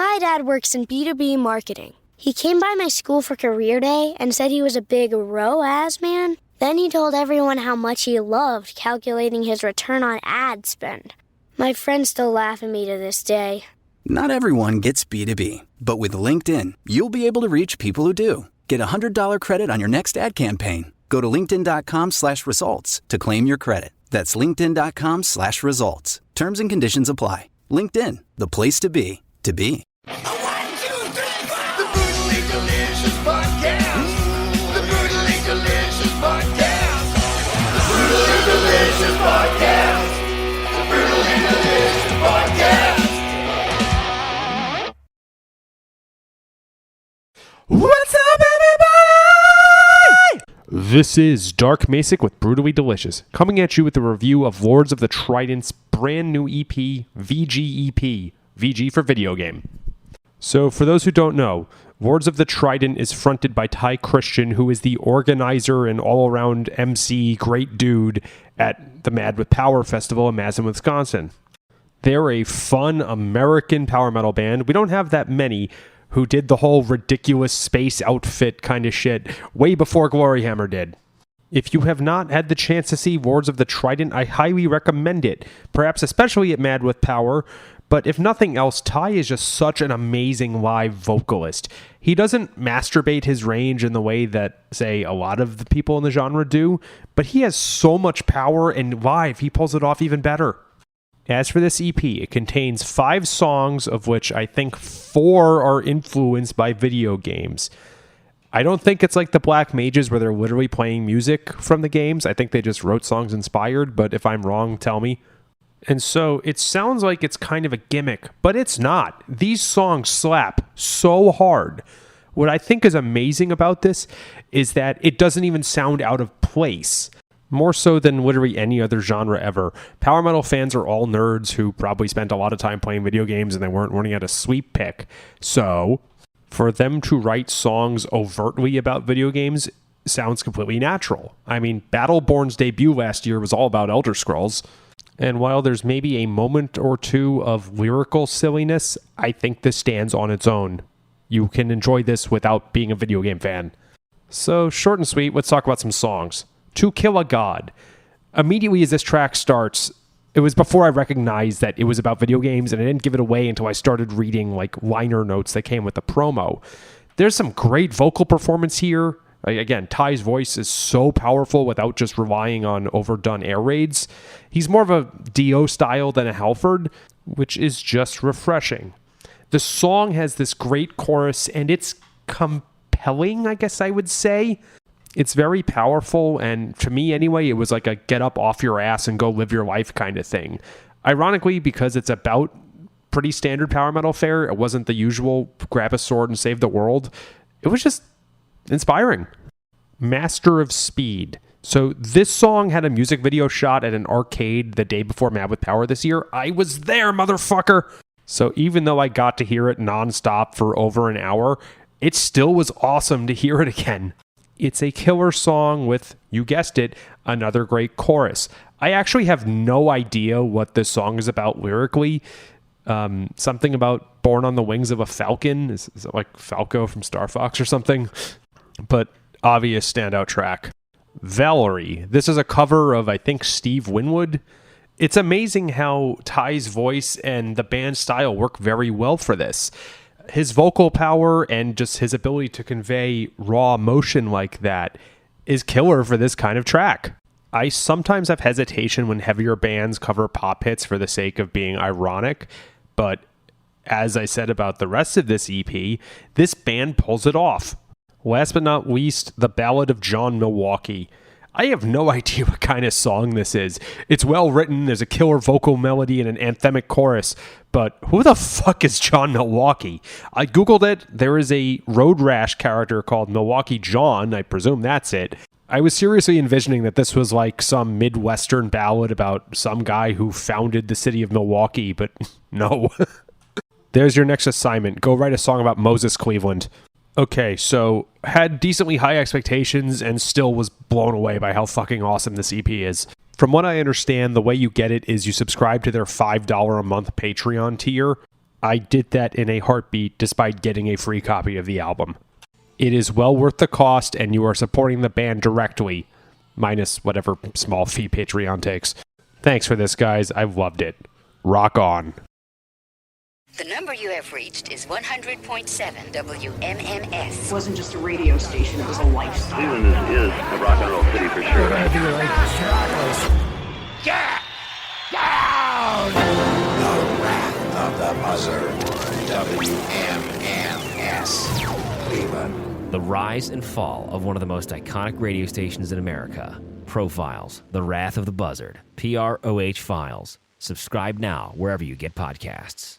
My dad works in B2B marketing. He came by my school for career day and said he was a big ROAS man. Then he told everyone how much he loved calculating his return on ad spend. My friends still laugh at me to this day. Not everyone gets B2B, but with LinkedIn, you'll be able to reach people who do. Get a $100 credit on your next ad campaign. Go to linkedin.com/results to claim your credit. That's linkedin.com/results. Terms and conditions apply. LinkedIn, the place to be, to be. 1, 2, 3, 4. The Brutally Delicious Podcast. The Brutally Delicious Podcast. The Brutally Delicious Podcast. The Brutally Delicious Podcast. What's up, everybody? This is Dark Macek with Brutally Delicious, coming at you with a review of Lords of the Trident's brand new EP, V.G.E.P. VG for video game. So, for those who don't know, Lords of the Trident is fronted by Ty Christian, who is the organizer and all-around MC great dude at the Mad with Power Festival in Madison, Wisconsin. They're a fun American power metal band. We don't have that many who did the whole ridiculous space outfit kind of shit way before Gloryhammer did. If you have not had the chance to see Lords of the Trident, I highly recommend it, perhaps especially at Mad with Power. But if nothing else, Ty is just such an amazing live vocalist. He doesn't masturbate his range in the way that, say, a lot of the people in the genre do, but he has so much power, and live, he pulls it off even better. As for this EP, it contains 5 songs, of which I think 4 are influenced by video games. I don't think it's like the Black Mages where they're literally playing music from the games. I think they just wrote songs inspired, but if I'm wrong, tell me. And so it sounds like it's kind of a gimmick, but it's not. These songs slap so hard. What I think is amazing about this is that it doesn't even sound out of place. More so than literally any other genre ever. Power metal fans are all nerds who probably spent a lot of time playing video games and they weren't learning how to sweep pick. So, for them to write songs overtly about video games sounds completely natural. I mean, Battleborn's debut last year was all about Elder Scrolls. And while there's maybe a moment or two of lyrical silliness, I think this stands on its own. You can enjoy this without being a video game fan. So, short and sweet, let's talk about some songs. To Kill a God. Immediately as this track starts, it was before I recognized that it was about video games, and I didn't give it away until I started reading like liner notes that came with the promo. There's some great vocal performance here. Again, Ty's voice is so powerful without just relying on overdone air raids. He's more of a Dio style than a Halford, which is just refreshing. The song has this great chorus, and it's compelling, I guess I would say. It's very powerful, and to me anyway, it was like a get up off your ass and go live your life kind of thing. Ironically, because it's about pretty standard power metal fare, it wasn't the usual grab a sword and save the world. It was just inspiring. Master of Speed. So this song had a music video shot at an arcade the day before Mad with Power this year. I was there, motherfucker! So even though I got to hear it nonstop for over an hour, it still was awesome to hear it again. It's a killer song with, you guessed it, another great chorus. I actually have no idea what this song is about lyrically. Something about Born on the Wings of a Falcon. Is it like Falco from Star Fox or something? But obvious standout track. Valerie. This is a cover of, I think, Steve Winwood. It's amazing how Ty's voice and the band style work very well for this. His vocal power and just his ability to convey raw emotion like that is killer for this kind of track. I sometimes have hesitation when heavier bands cover pop hits for the sake of being ironic, but as I said about the rest of this EP, this band pulls it off. Last but not least, the Ballad of Jon Milwaukee. I have no idea what kind of song this is. It's well written, there's a killer vocal melody and an anthemic chorus, but who the fuck is Jon Milwaukee? I googled it, there is a Road Rash character called Milwaukee John, I presume that's it. I was seriously envisioning that this was like some Midwestern ballad about some guy who founded the city of Milwaukee, but no. There's your next assignment, go write a song about Moses Cleveland. Okay, so had decently high expectations and still was blown away by how fucking awesome this EP is. From what I understand, the way you get it is you subscribe to their $5 a month Patreon tier. I did that in a heartbeat despite getting a free copy of the album. It is well worth the cost, and you are supporting the band directly, minus whatever small fee Patreon takes. Thanks for this, guys. I've loved it. Rock on. The number you have reached is 100.7 WMMS. It wasn't just a radio station, it was a lifestyle. Cleveland is a rock and roll city for sure. Yeah! Down! The Wrath of the Buzzard. WMMS. Cleveland. The rise and fall of one of the most iconic radio stations in America. Profiles, The Wrath of the Buzzard, PROH Files. Subscribe now wherever you get podcasts.